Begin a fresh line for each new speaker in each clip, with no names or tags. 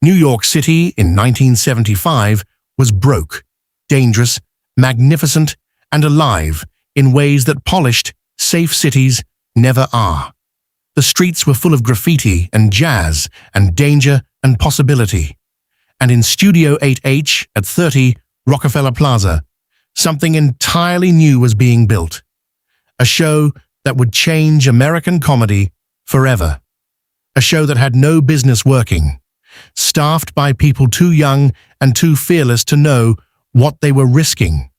New York City in 1975 was broke, dangerous, magnificent, and alive in ways that polished, safe cities never are. The streets were full of graffiti and jazz and danger and possibility. And in Studio 8H at 30 Rockefeller Plaza, something entirely new was being built. A show that would change American comedy forever. A show that had no business working, staffed by people too young and too fearless to know what they were risking.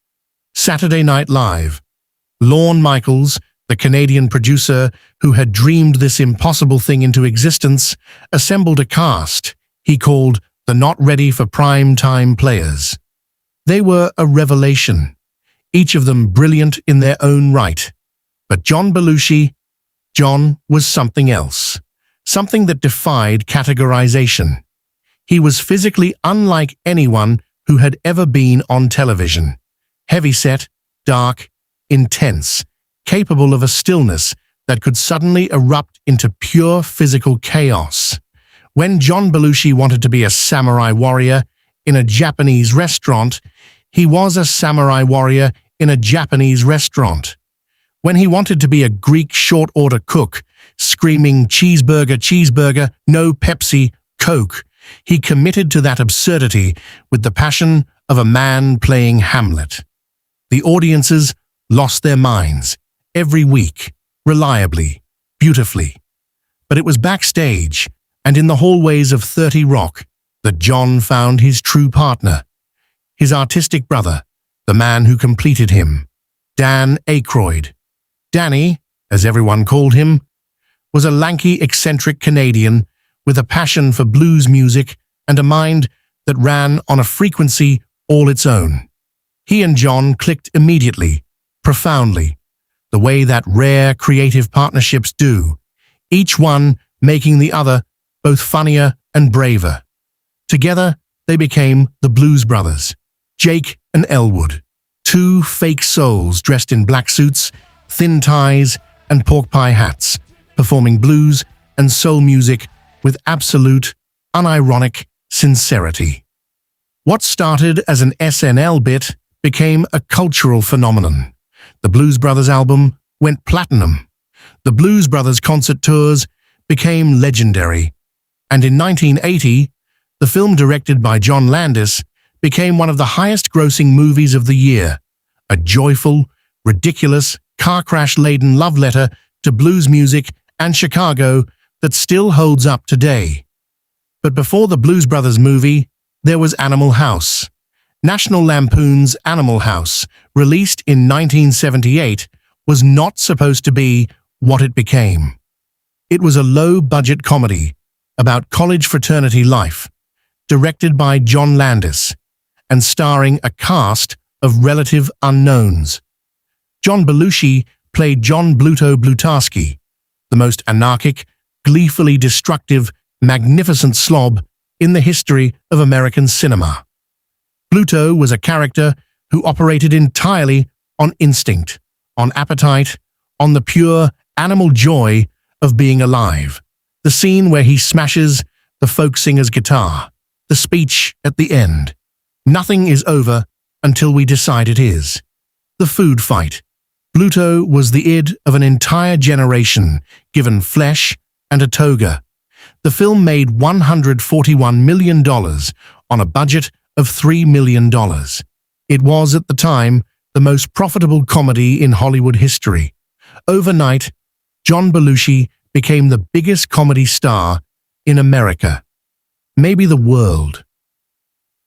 Saturday Night Live. Lorne Michaels, the Canadian producer who had dreamed this impossible thing into existence, assembled a cast he called the Not Ready for Prime Time Players. They were a revelation, each of them brilliant in their own right. But John Belushi, John was something else, something that defied categorization. He was physically unlike anyone who had ever been on television. Heavyset, dark, intense, capable of a stillness that could suddenly erupt into pure physical chaos. When John Belushi wanted to be a samurai warrior in a Japanese restaurant, he was a samurai warrior in a Japanese restaurant. When he wanted to be a Greek short-order cook, screaming cheeseburger, cheeseburger, no Pepsi, Coke, he committed to that absurdity with the passion of a man playing Hamlet. The audiences lost their minds every week, reliably, beautifully. But it was backstage and in the hallways of 30 Rock that John found his true partner, his artistic brother, the man who completed him, Dan Aykroyd. Danny, as everyone called him, was a lanky, eccentric Canadian with a passion for blues music and a mind that ran on a frequency all its own. He and John clicked immediately, profoundly, the way that rare creative partnerships do, each one making the other both funnier and braver. Together, they became the Blues Brothers, Jake and Elwood, two fake souls dressed in black suits, thin ties, and pork pie hats, performing blues and soul music with absolute, unironic sincerity. What started as an SNL bit became a cultural phenomenon. The Blues Brothers album went platinum. The Blues Brothers concert tours became legendary. And in 1980, the film directed by John Landis became one of the highest-grossing movies of the year, a joyful, ridiculous, car crash-laden love letter to blues music and Chicago that still holds up today. But before the Blues Brothers movie, there was Animal House. National Lampoon's Animal House, released in 1978, was not supposed to be what it became. It was a low-budget comedy about college fraternity life, directed by John Landis, and starring a cast of relative unknowns. John Belushi played John Bluto Blutarsky, the most anarchic, gleefully destructive, magnificent slob in the history of American cinema. Bluto was a character who operated entirely on instinct, on appetite, on the pure animal joy of being alive. The scene where he smashes the folk singer's guitar, the speech at the end. Nothing is over until we decide it is. The food fight. Bluto was the id of an entire generation, given flesh and a toga. The film made $141 million on a budget of $3 million. It was, at the time, the most profitable comedy in Hollywood history. Overnight, John Belushi became the biggest comedy star in America, maybe the world.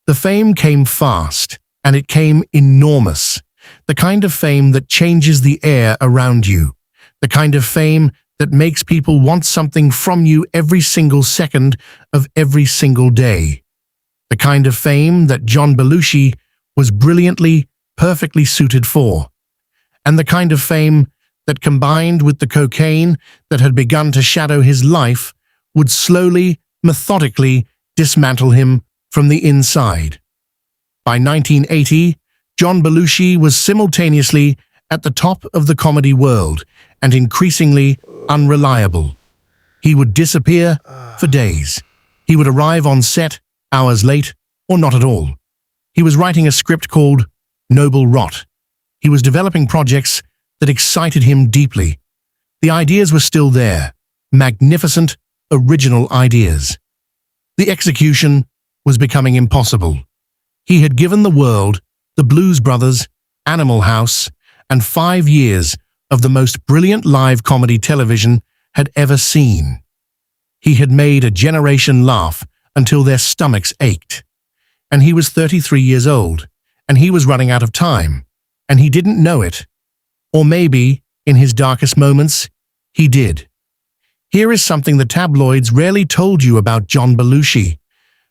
The fame came fast, and it came enormous. The kind of fame that changes the air around you. The kind of fame that makes people want something from you every single second of every single day. The kind of fame that John Belushi was brilliantly, perfectly suited for. And the kind of fame that, combined with the cocaine that had begun to shadow his life, would slowly, methodically dismantle him from the inside. By 1980, John Belushi was simultaneously at the top of the comedy world and increasingly unreliable. He would disappear for days. He would arrive on set hours late, or not at all. He was writing a script called Noble Rot. He was developing projects that excited him deeply. The ideas were still there, magnificent, original ideas. The execution was becoming impossible. He had given the world the Blues Brothers, Animal House, and 5 years of the most brilliant live comedy television had ever seen. He had made a generation laugh until their stomachs ached. And he was 33 years old, and he was running out of time, and he didn't know it. Or maybe, in his darkest moments, he did. Here is something the tabloids rarely told you about John Belushi,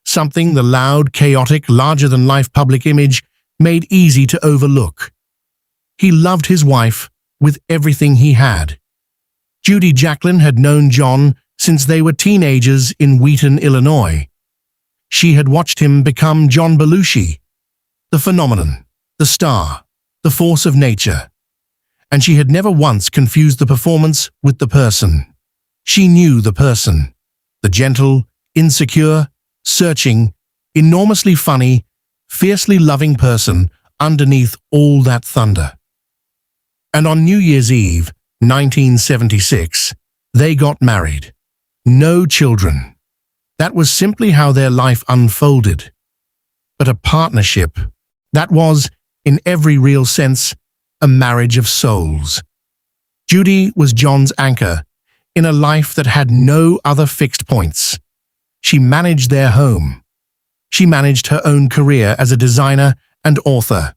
something the loud, chaotic, larger-than-life public image made easy to overlook. He loved his wife with everything he had. Judy Jacklin had known John since they were teenagers in Wheaton, Illinois. She had watched him become John Belushi, the phenomenon, the star, the force of nature. And she had never once confused the performance with the person. She knew the person, the gentle, insecure, searching, enormously funny, fiercely loving person underneath all that thunder. And on New Year's Eve, 1976, they got married. No children. That was simply how their life unfolded. But a partnership, that was, in every real sense, a marriage of souls. Judy was John's anchor in a life that had no other fixed points. She managed their home. She managed her own career as a designer and author.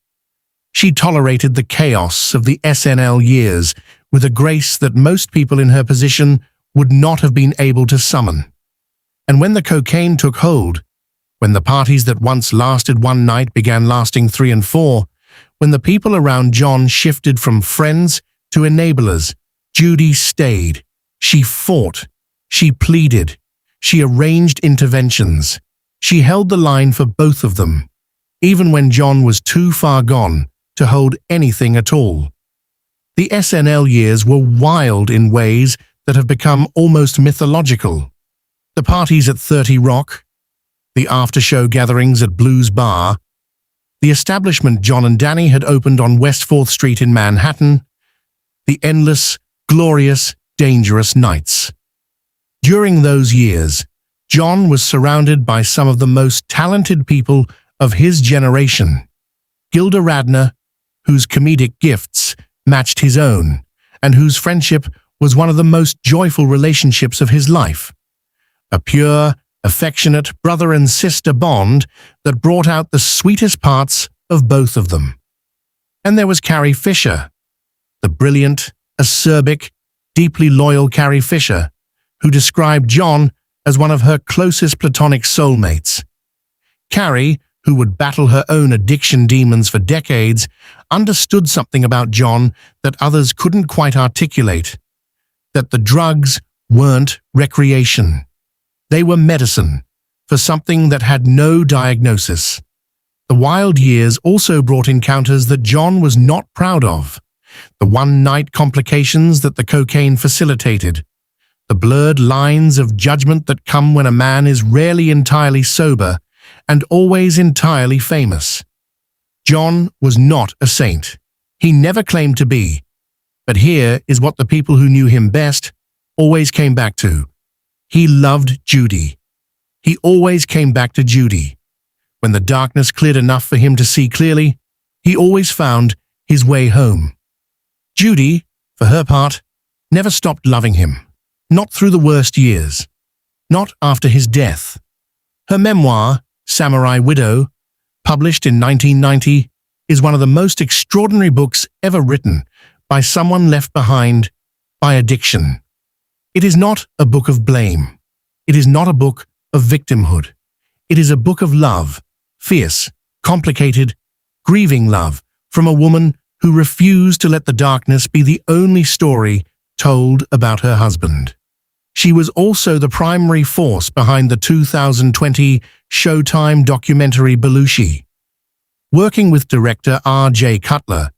She tolerated the chaos of the SNL years with a grace that most people in her position would not have been able to summon. And when the cocaine took hold, when the parties that once lasted one night began lasting 3 and 4, when the people around John shifted from friends to enablers, Judy stayed. She fought. She pleaded. She arranged interventions. She held the line for both of them, even when John was too far gone to hold anything at all. The SNL years were wild in ways that have become almost mythological. The parties at 30 Rock, the after-show gatherings at Blues Bar, the establishment John and Danny had opened on West 4th Street in Manhattan, the endless, glorious, dangerous nights. During those years, John was surrounded by some of the most talented people of his generation. Gilda Radner, whose comedic gifts matched his own, and whose friendship was one of the most joyful relationships of his life. A pure, affectionate brother and sister bond that brought out the sweetest parts of both of them. And there was Carrie Fisher, the brilliant, acerbic, deeply loyal Carrie Fisher, who described John as one of her closest platonic soulmates. Carrie, who would battle her own addiction demons for decades, understood something about John that others couldn't quite articulate, that the drugs weren't recreation. They were medicine for something that had no diagnosis. The wild years also brought encounters that John was not proud of, the one-night complications that the cocaine facilitated, the blurred lines of judgment that come when a man is rarely entirely sober and always entirely famous. John was not a saint. He never claimed to be. But here is what the people who knew him best always came back to. He loved Judy. He always came back to Judy. When the darkness cleared enough for him to see clearly, he always found his way home. Judy, for her part, never stopped loving him. Not through the worst years. Not after his death. Her memoir, Samurai Widow, published in 1990, is one of the most extraordinary books ever written by someone left behind by addiction. It is not a book of blame. It is not a book of victimhood. It is a book of love, fierce, complicated, grieving love from a woman who refused to let the darkness be the only story told about her husband. She was also the primary force behind the 2020 Showtime documentary Belushi. Working with director R.J. Cutler,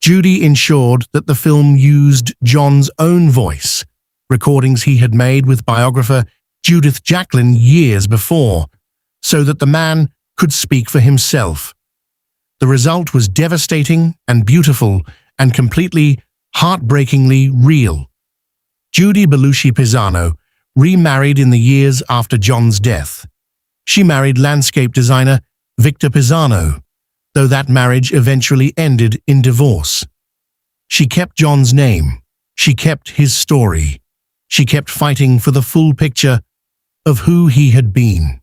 Judy ensured that the film used John's own voice, recordings he had made with biographer Judith Jacklin years before, so that the man could speak for himself. The result was devastating and beautiful and completely, heartbreakingly real. Judy Belushi Pisano remarried in the years after John's death. She married landscape designer Victor Pisano, though that marriage eventually ended in divorce. She kept John's name. She kept his story. She kept fighting for the full picture of who he had been.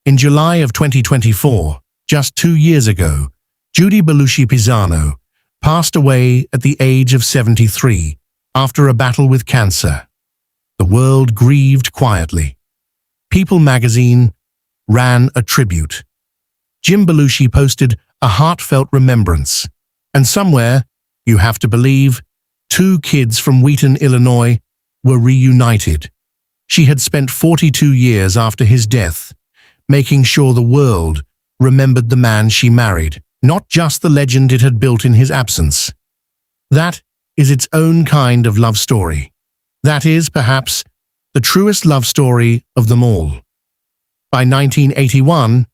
In July of 2024, just 2 years ago, Judy Belushi Pisano passed away at the age of 73 after a battle with cancer. The world grieved quietly. People magazine ran a tribute. Jim Belushi posted a heartfelt remembrance. And somewhere, you have to believe, 2 kids from Wheaton, Illinois, were reunited. She had spent 42 years after his death, making sure the world remembered the man she married, not just the legend it had built in his absence. That is its own kind of love story. That is, perhaps, the truest love story of them all. By 1981,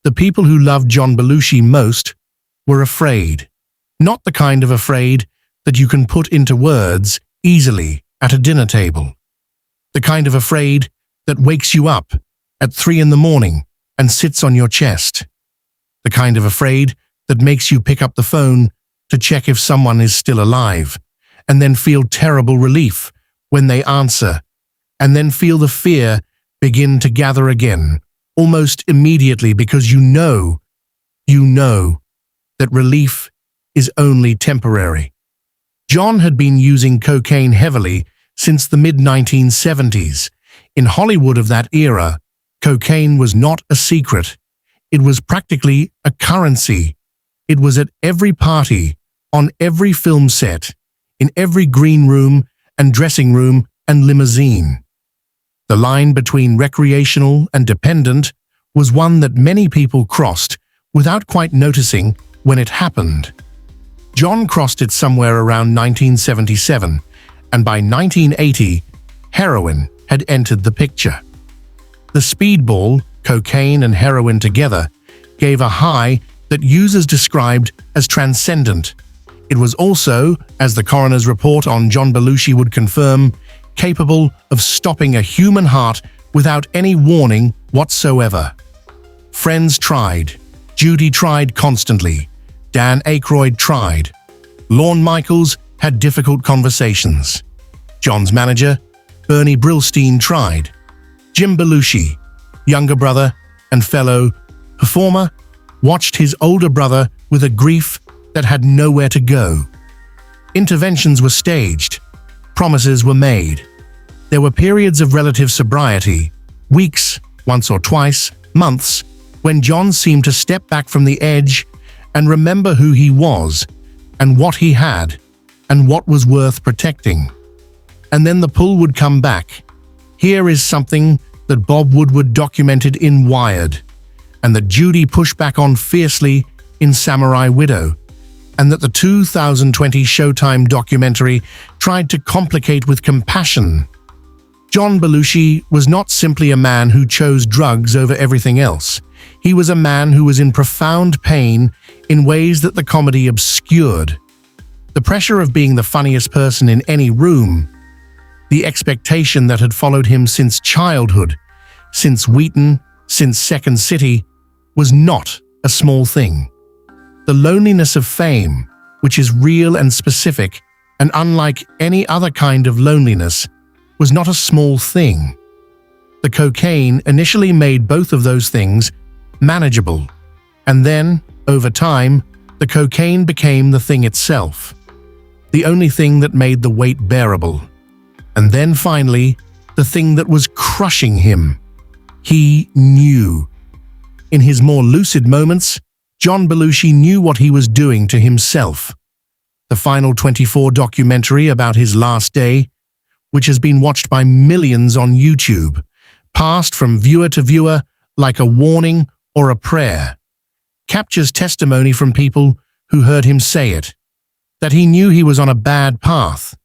the people who loved John Belushi most were afraid. Not the kind of afraid that you can put into words easily at a dinner table. The kind of afraid that wakes you up at 3 a.m. and sits on your chest. The kind of afraid that makes you pick up the phone to check if someone is still alive, and then feel terrible relief when they answer, and then feel the fear begin to gather again, almost immediately, because you know that relief is only temporary. John had been using cocaine heavily since the mid-1970s. In Hollywood of that era, cocaine was not a secret. It was practically a currency. It was at every party, on every film set, in every green room and dressing room and limousine. The line between recreational and dependent was one that many people crossed without quite noticing when it happened. John crossed it somewhere around 1977, and by 1980, heroin had entered the picture. The speedball, cocaine and heroin together, gave a high that users described as transcendent. It was also, as the coroner's report on John Belushi would confirm, capable of stopping a human heart without any warning whatsoever. Friends tried. Judy tried constantly. Dan Aykroyd tried. Lorne Michaels had difficult conversations. John's manager, Bernie Brillstein, tried. Jim Belushi, younger brother and fellow performer, watched his older brother with a grief that had nowhere to go. Interventions were staged. Promises were made. There were periods of relative sobriety, weeks, once or twice, months, when John seemed to step back from the edge and remember who he was, and what he had, and what was worth protecting. And then the pull would come back. Here is something that Bob Woodward documented in Wired, and that Judy pushed back on fiercely in Samurai Widow, and that the 2020 Showtime documentary tried to complicate with compassion. John Belushi was not simply a man who chose drugs over everything else. He was a man who was in profound pain in ways that the comedy obscured. The pressure of being the funniest person in any room, the expectation that had followed him since childhood, since Wheaton, since Second City, was not a small thing. The loneliness of fame, which is real and specific, and unlike any other kind of loneliness, was not a small thing. The cocaine initially made both of those things manageable, and then, over time, the cocaine became the thing itself, the only thing that made the weight bearable. And then finally, the thing that was crushing him. He knew. In his more lucid moments, John Belushi knew what he was doing to himself. The Final 24 documentary about his last day, which has been watched by millions on YouTube, passed from viewer to viewer like a warning or a prayer, captures testimony from people who heard him say it, that he knew he was on a bad path,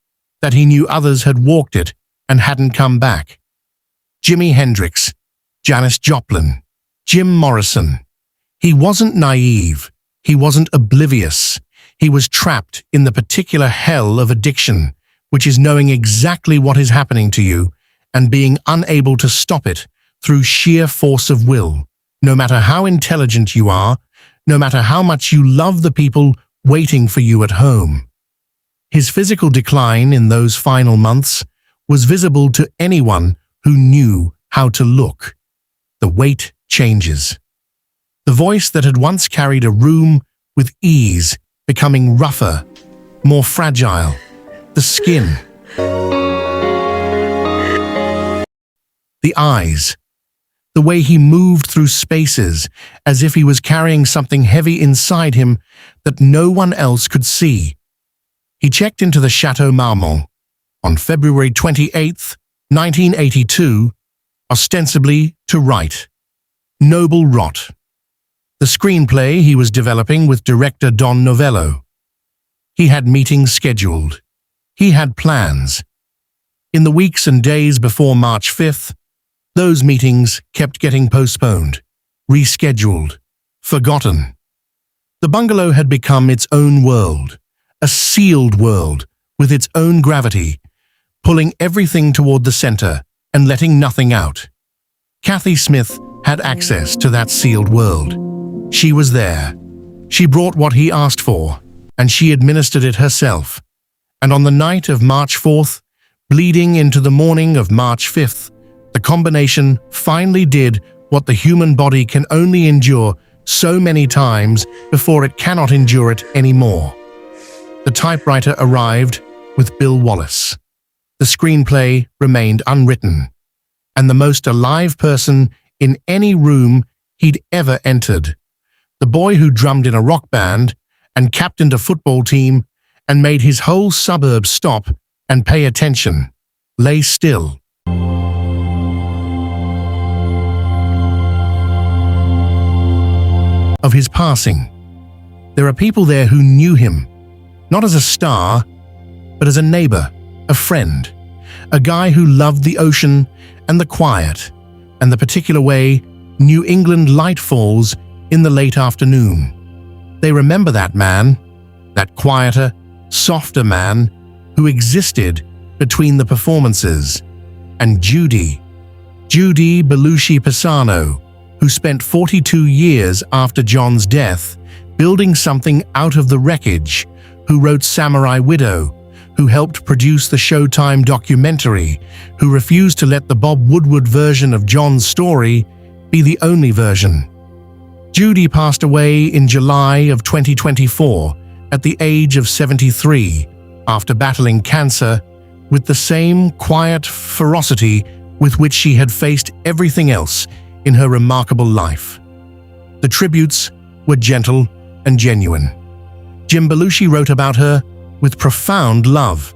that he knew others had walked it and hadn't come back. Jimi Hendrix, Janis Joplin, Jim Morrison. He wasn't naive. He wasn't oblivious. He was trapped in the particular hell of addiction, which is knowing exactly what is happening to you and being unable to stop it through sheer force of will. No matter how intelligent you are, no matter how much you love the people waiting for you at home. His physical decline in those final months was visible to anyone who knew how to look. The weight changes. The voice that had once carried a room with ease becoming rougher, more fragile. The skin. The eyes. The way he moved through spaces as if he was carrying something heavy inside him that no one else could see. He checked into the Chateau Marmont on February 28, 1982, ostensibly to write Noble Rot, the screenplay he was developing with director Don Novello. He had meetings scheduled. He had plans. In the weeks and days before March 5th, those meetings kept getting postponed, rescheduled, forgotten. The bungalow had become its own world, a sealed world with its own gravity, pulling everything toward the center and letting nothing out. Kathy Smith had access to that sealed world. She was there. She brought what he asked for, and she administered it herself. And on the night of March 4th, bleeding into the morning of March 5th, the combination finally did what the human body can only endure so many times before it cannot endure it anymore. The typewriter arrived with Bill Wallace. The screenplay remained unwritten, and the most alive person in any room he'd ever entered, the boy who drummed in a rock band and captained a football team and made his whole suburb stop and pay attention, lay still. Of his passing, there are people there who knew him, not as a star, but as a neighbor, a friend, a guy who loved the ocean and the quiet, and the particular way New England light falls in the late afternoon. They remember that man, that quieter, softer man who existed between the performances, and Judy Belushi Pisano, who spent 42 years after John's death building something out of the wreckage, who wrote Samurai Widow, who helped produce the Showtime documentary, who refused to let the Bob Woodward version of John's story be the only version. Judy passed away in July of 2024 at the age of 73 after battling cancer with the same quiet ferocity with which she had faced everything else in her remarkable life. The tributes were gentle and genuine. Jim Belushi wrote about her with profound love.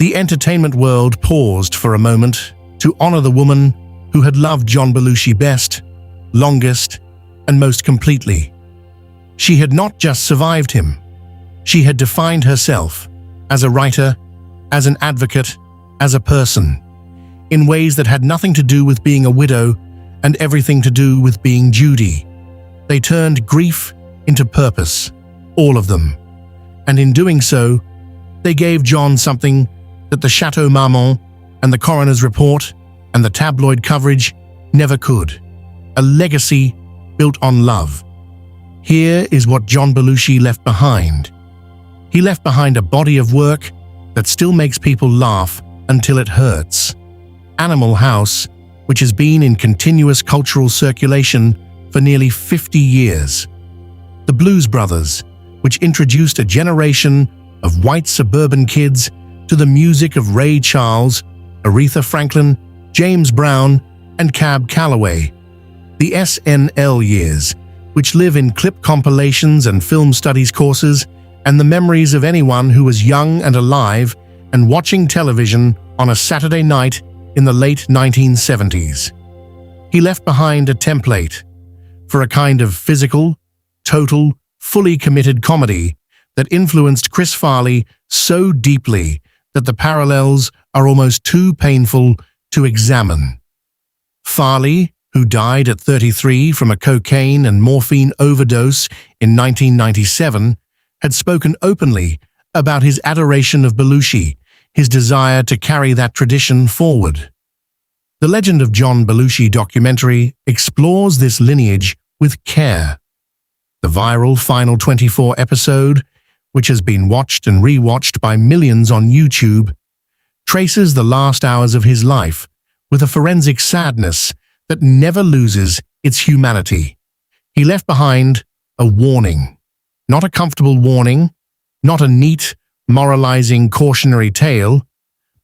The entertainment world paused for a moment to honor the woman who had loved John Belushi best, longest, and most completely. She had not just survived him. She had defined herself as a writer, as an advocate, as a person, in ways that had nothing to do with being a widow and everything to do with being Judy. They turned grief into purpose, all of them. And in doing so, they gave John something that the Chateau Marmont and the coroner's report and the tabloid coverage never could. A legacy built on love. Here is what John Belushi left behind. He left behind a body of work that still makes people laugh until it hurts. Animal House, which has been in continuous cultural circulation for nearly 50 years. The Blues Brothers, which introduced a generation of white suburban kids to the music of Ray Charles, Aretha Franklin, James Brown, and Cab Calloway. The SNL years, which live in clip compilations and film studies courses, and the memories of anyone who was young and alive and watching television on a Saturday night in the late 1970s. He left behind a template for a kind of physical, total, fully committed comedy that influenced Chris Farley so deeply that the parallels are almost too painful to examine. Farley, who died at 33 from a cocaine and morphine overdose in 1997, had spoken openly about his adoration of Belushi, his desire to carry that tradition forward. The Legend of John Belushi documentary explores this lineage with care. The viral final 24 episode, which has been watched and rewatched by millions on YouTube, traces the last hours of his life with a forensic sadness that never loses its humanity. He left behind a warning, not a comfortable warning, not a neat, moralizing cautionary tale,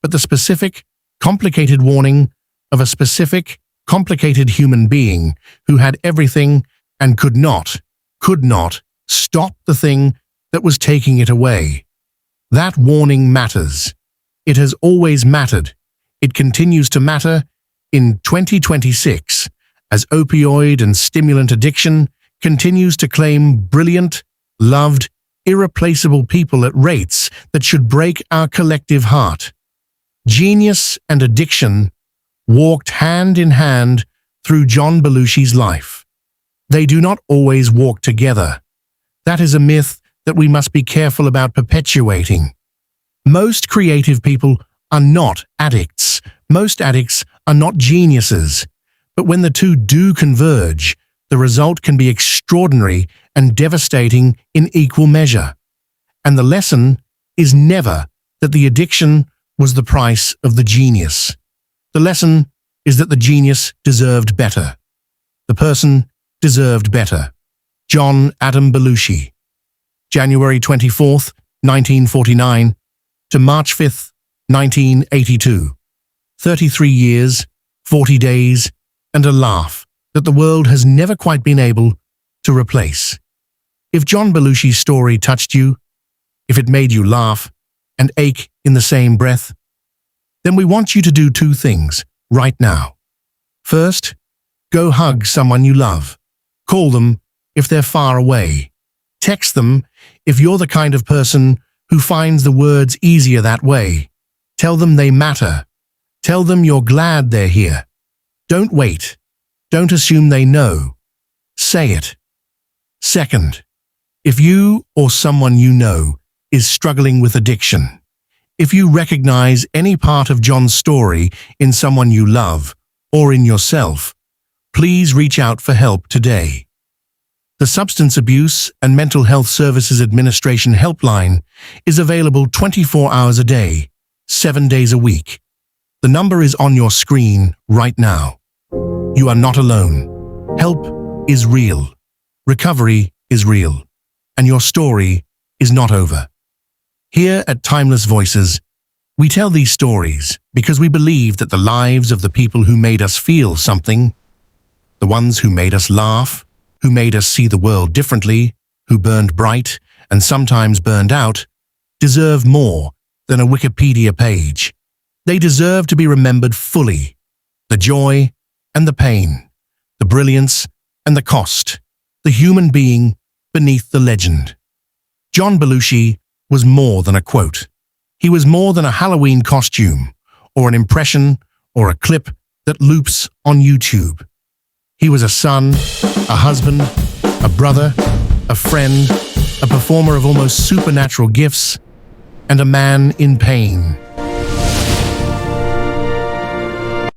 but the specific, complicated warning of a specific, complicated human being who had everything and could not stop the thing that was taking it away. That warning matters. It has always mattered. It continues to matter in 2026 as opioid and stimulant addiction continues to claim brilliant, loved, irreplaceable people at rates that should break our collective heart. Genius and addiction walked hand in hand through John Belushi's life. They do not always walk together. That is a myth that we must be careful about perpetuating. Most creative people are not addicts. Most addicts are not geniuses. But when the two do converge, the result can be extraordinary and devastating in equal measure. And the lesson is never that the addiction was the price of the genius. The lesson is that the genius deserved better. The person deserved better. John Adam Belushi, January 24th, 1949 to March 5th, 1982. 33 years, 40 days, and a laugh that the world has never quite been able to replace. If John Belushi's story touched you, if it made you laugh and ache in the same breath, then we want you to do two things right now. First, go hug someone you love. Call them if they're far away. Text them if you're the kind of person who finds the words easier that way. Tell them they matter. Tell them you're glad they're here. Don't wait. Don't assume they know. Say it. Second, if you or someone you know is struggling with addiction, if you recognize any part of John's story in someone you love or in yourself, please reach out for help today. The Substance Abuse and Mental Health Services Administration helpline is available 24 hours a day, 7 days a week. The number is on your screen right now. You are not alone. Help is real. Recovery is real. And your story is not over. Here at Timeless Voices, we tell these stories because we believe that the lives of the people who made us feel something, the ones who made us laugh, who made us see the world differently, who burned bright and sometimes burned out, deserve more than a Wikipedia page. They deserve to be remembered fully. The joy and the pain, the brilliance and the cost, the human being beneath the legend. John Belushi was more than a quote. He was more than a Halloween costume, or an impression, or a clip that loops on YouTube. He was a son, a husband, a brother, a friend, a performer of almost supernatural gifts, and a man in pain.